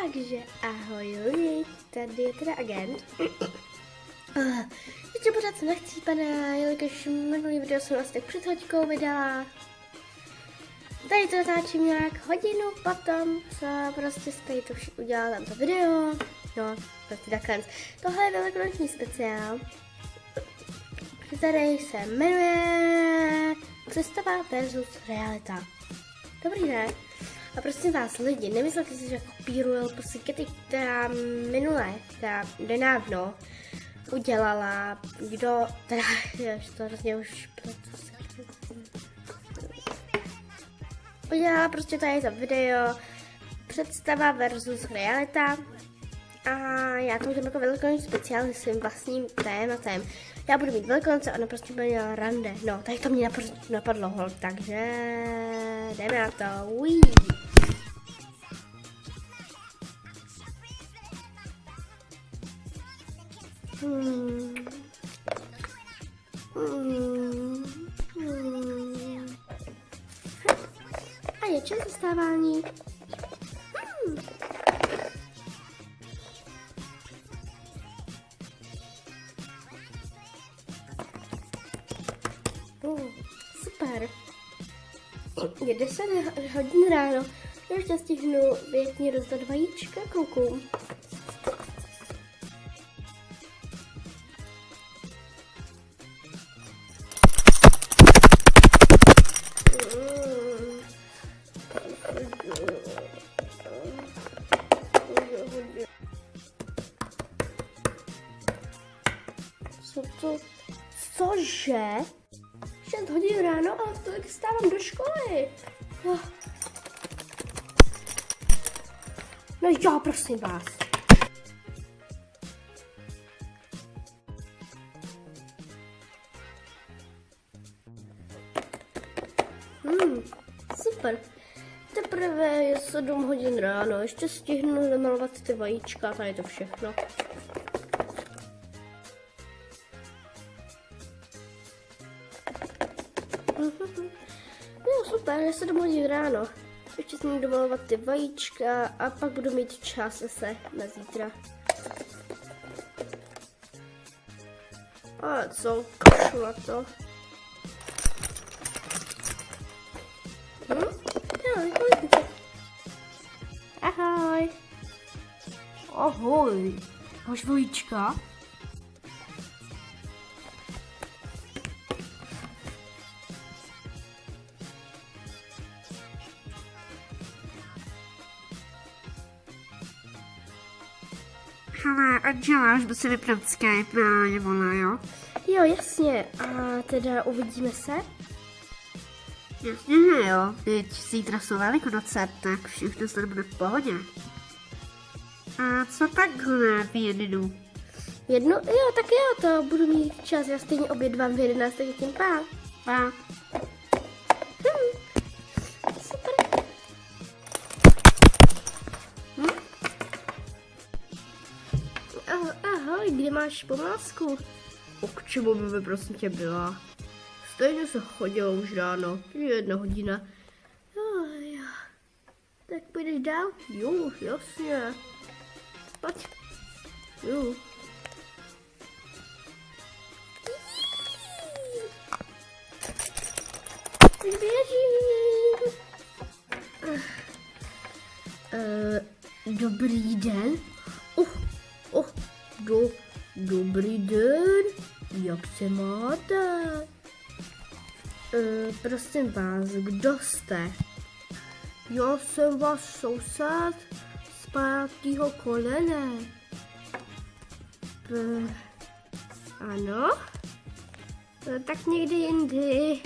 Takže ahoj lidi, tady je teda agent. Ještě pořád jsem nachcípaná, jelikož minulý video jsem vás tak před hoďkou vydala. Tady to natáčím nějak hodinu potom, co prostě tady to udělala tam to video. No, prostě takhle. Tohle je velikonoční speciál, který se jmenuje Představa versus realita. Dobrý, ne? A prosím vás lidi, nemyslete si, že kopíruju pusykety, která minule, která nedávno udělala, kdo, teda, to hrozně už udělala prostě tady to video, představa versus realita. A já to udělám jako velikonoční speciál se svým vlastním tématem. Já budu mít velikonoce, ona prostě bude měla rande. No, tady to mě napadlo hol, takže jdeme na to. Uí. A je čas zastávání. Super. Je 10 hodin ráno. Ještě stihnu větně rozdat vajíčka klukům. Co to? Cože? 6 hodin ráno a tolik stávám do školy. No jo, prosím vás. Super. Teprve je 7 hodin ráno, ještě stihnu namalovat ty vajíčka a tady to všechno. Jo, super, je 7 hodin ráno. Ještě si můžu domalovat ty vajíčka a pak budu mít čas zase na zítra. A co? Kašlu na to. Ahoj. Ahoj. Máš vajíčka? Hele, Angela, už by si vypnout Skype na mě volá, jo? Jo, jasně. A teda uvidíme se? Jasně, že jo. Teď zítra jsou Velikonoce, tak všechno se bude v pohodě. A co takhle v jednu? Jednu? Jo, tak jo, to budu mít čas. Já stejně obědvám v 11, tak tím pá. Pa. Super. Ahoj, kde máš pomlásku? K čemu by prosím tě byla? Stejně se chodilo už ráno, je 1 hodina. Jo. Tak půjdeš dál? Jo, jasně. Pojď. Jo. Běžím. Dobrý den. Dobrý den. Jak se máte? Prosím vás, kdo jste? Já jsem váš soused z 5. kolene. Ano? Tak někdy jindy.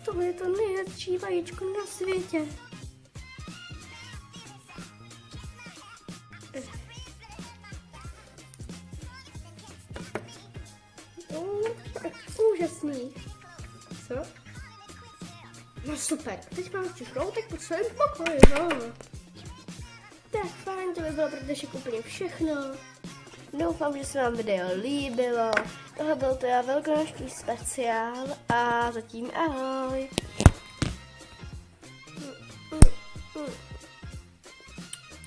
To je to nejhezčí vajíčko na světě. Úžasný. Co? No super, teď mám ještě šroutek po celém pokoji, no. Tak fajn. fajn, to by bylo pro dnešek úplně všechno. Doufám, že se vám video líbilo. Tohle byl teda velkonoční speciál a zatím ahoj.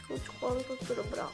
To je dobrá.